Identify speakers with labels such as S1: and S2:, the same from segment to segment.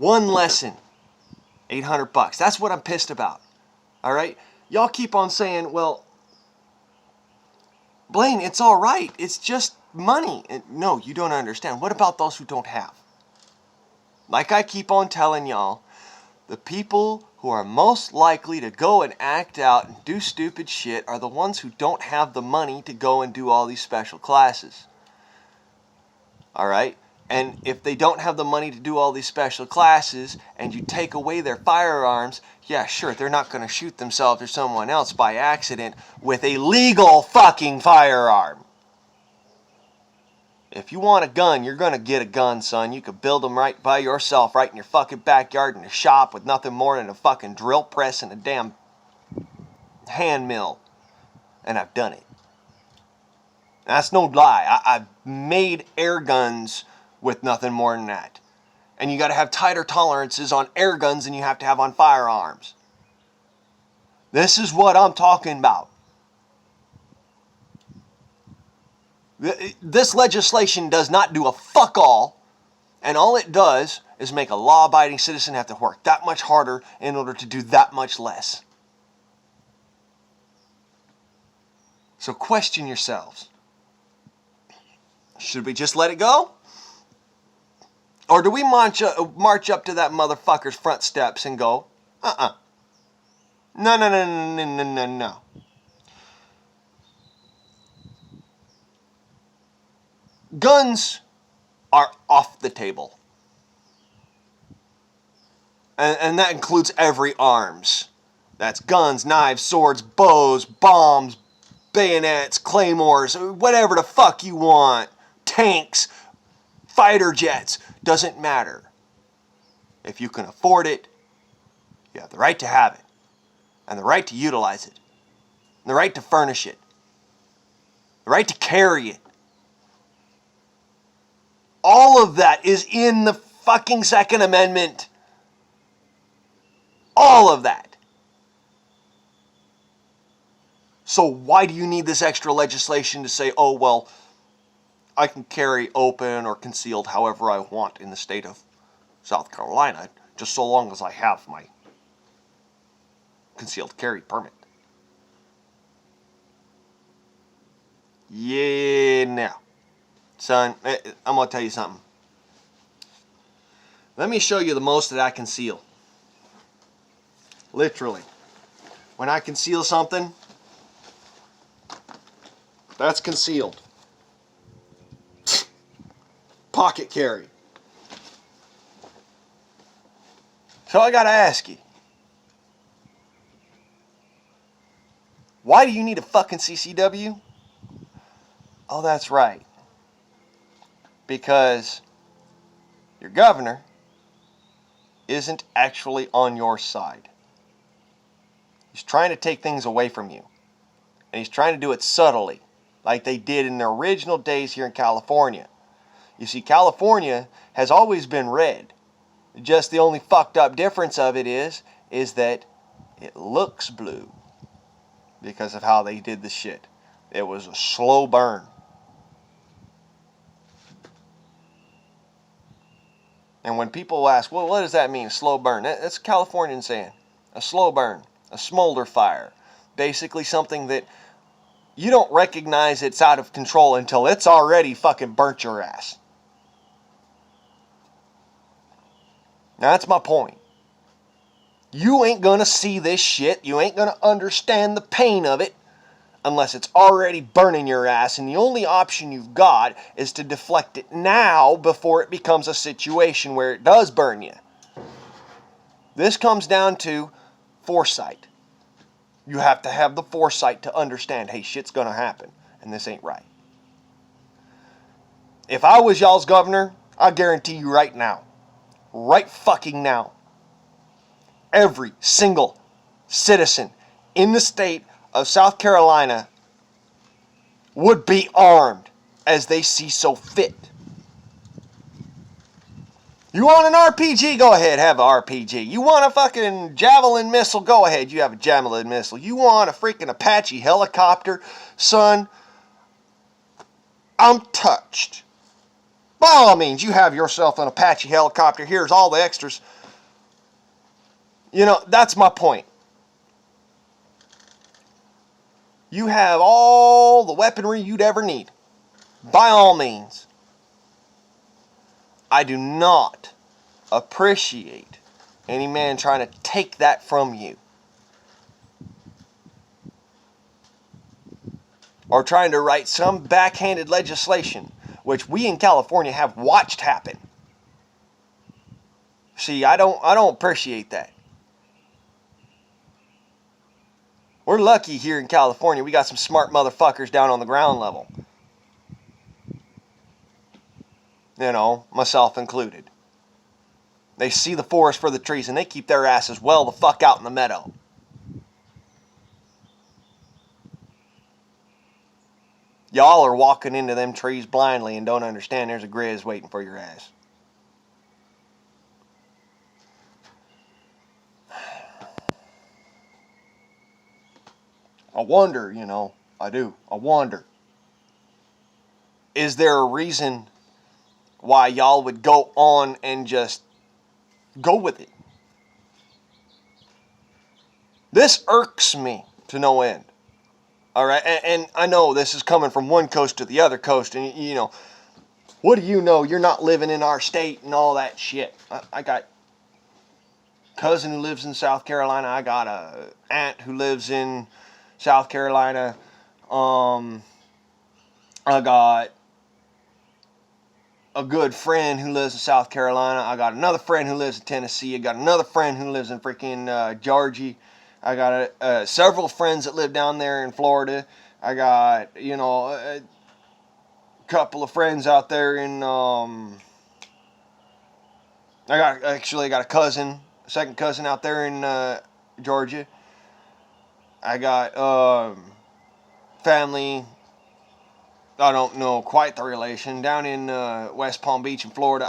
S1: One lesson, $800. That's what I'm pissed about. All right? Y'all keep on saying, well, Blaine, it's all right. It's just money. No, you don't understand. What about those who don't have? Like I keep on telling y'all, the people who are most likely to go and act out and do stupid shit are the ones who don't have the money to go and do all these special classes. All right? And if they don't have the money to do all these special classes and you take away their firearms, yeah, sure, they're not going to shoot themselves or someone else by accident with a legal fucking firearm. If you want a gun, you're going to get a gun, son. You could build them right by yourself, right in your fucking backyard in a shop with nothing more than a fucking drill press and a damn hand mill. And I've done it. That's no lie. I've made air guns with nothing more than that. And you got to have tighter tolerances on air guns than you have to have on firearms. This is what I'm talking about. This legislation does not do a fuck all, and all it does is make a law-abiding citizen have to work that much harder in order to do that much less. So question yourselves. Should we just let it go? Or do we march up to that motherfucker's front steps and go, No, no, no, no, no, no, no, no. Guns are off the table. And that includes every arms. That's guns, knives, swords, bows, bombs, bayonets, claymores, whatever the fuck you want. Tanks, fighter jets, doesn't matter. If you can afford it, you have the right to have it. And the right to utilize it. And the right to furnish it. The right to carry it. All of that is in the fucking Second Amendment. All of that. So why do you need this extra legislation to say, oh, well, I can carry open or concealed however I want in the state of South Carolina, just so long as I have my concealed carry permit? Yeah, now. Son, I'm going to tell you something. Let me show you the most that I conceal. Literally. When I conceal something, that's concealed. Pocket carry. So I got to ask you. Why do you need a fucking CCW? Oh, that's right. Because your governor isn't actually on your side. He's trying to take things away from you. And he's trying to do it subtly, like they did in the original days here in California. You see, California has always been red. Just the only fucked up difference of it is that it looks blue because of how they did the shit. It was a slow burn. And when people ask, well, what does that mean, a slow burn? That's Californian saying. A slow burn. A smolder fire. Basically something that you don't recognize it's out of control until it's already fucking burnt your ass. Now that's my point. You ain't gonna see this shit. You ain't gonna understand the pain of it unless it's already burning your ass, and the only option you've got is to deflect it now before it becomes a situation where it does burn you. This comes down to foresight. You have to have the foresight to understand, hey, shit's gonna happen, and this ain't right. If I was y'all's governor, I guarantee you right now, right fucking now, every single citizen in the state of South Carolina would be armed as they see so fit. You want an RPG? Go ahead, have an RPG. You want a fucking javelin missile? Go ahead, you have a javelin missile. You want a freaking Apache helicopter? Son, I'm touched By all means, you have yourself an Apache helicopter. Here's all the extras. You know, that's my point. You have all the weaponry you'd ever need. By all means. I do not appreciate any man trying to take that from you. Or trying to write some backhanded legislation, which we in California have watched happen. See, I don't appreciate that. We're lucky here in California. We got some smart motherfuckers down on the ground level. You know, myself included. They see the forest for the trees and they keep their asses well the fuck out in the meadow. Y'all are walking into them trees blindly and don't understand there's a grizz waiting for your ass. I wonder, you know, I do. I wonder. Is there a reason why y'all would go on and just go with it? This irks me to no end. All right, and I know this is coming from one coast to the other coast, and you know, what do you know? You're not living in our state and all that shit. I got a cousin who lives in South Carolina. I got a aunt who lives in South Carolina. I got a good friend who lives in South Carolina. I got another friend who lives in Tennessee. I got another friend who lives in freaking Georgia. I got several friends that live down there in Florida. I got, you know, a couple of friends out there in, I got a cousin, a second cousin out there in Georgia. I got family, I don't know quite the relation, down in West Palm Beach in Florida.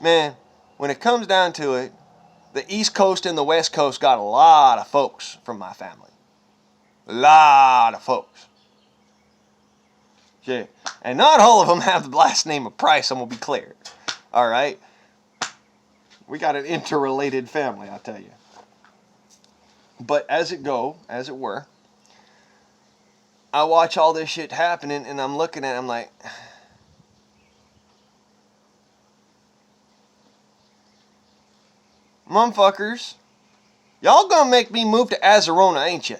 S1: Man, when it comes down to it, the East Coast and the West Coast got a lot of folks from my family. A lot of folks. Yeah. And not all of them have the last name of Price, I'm going to be clear. All right? We got an interrelated family, I'll tell you. But as it were, I watch all this shit happening and I'm looking at it, I'm like, motherfuckers, y'all gonna make me move to Arizona, ain't you?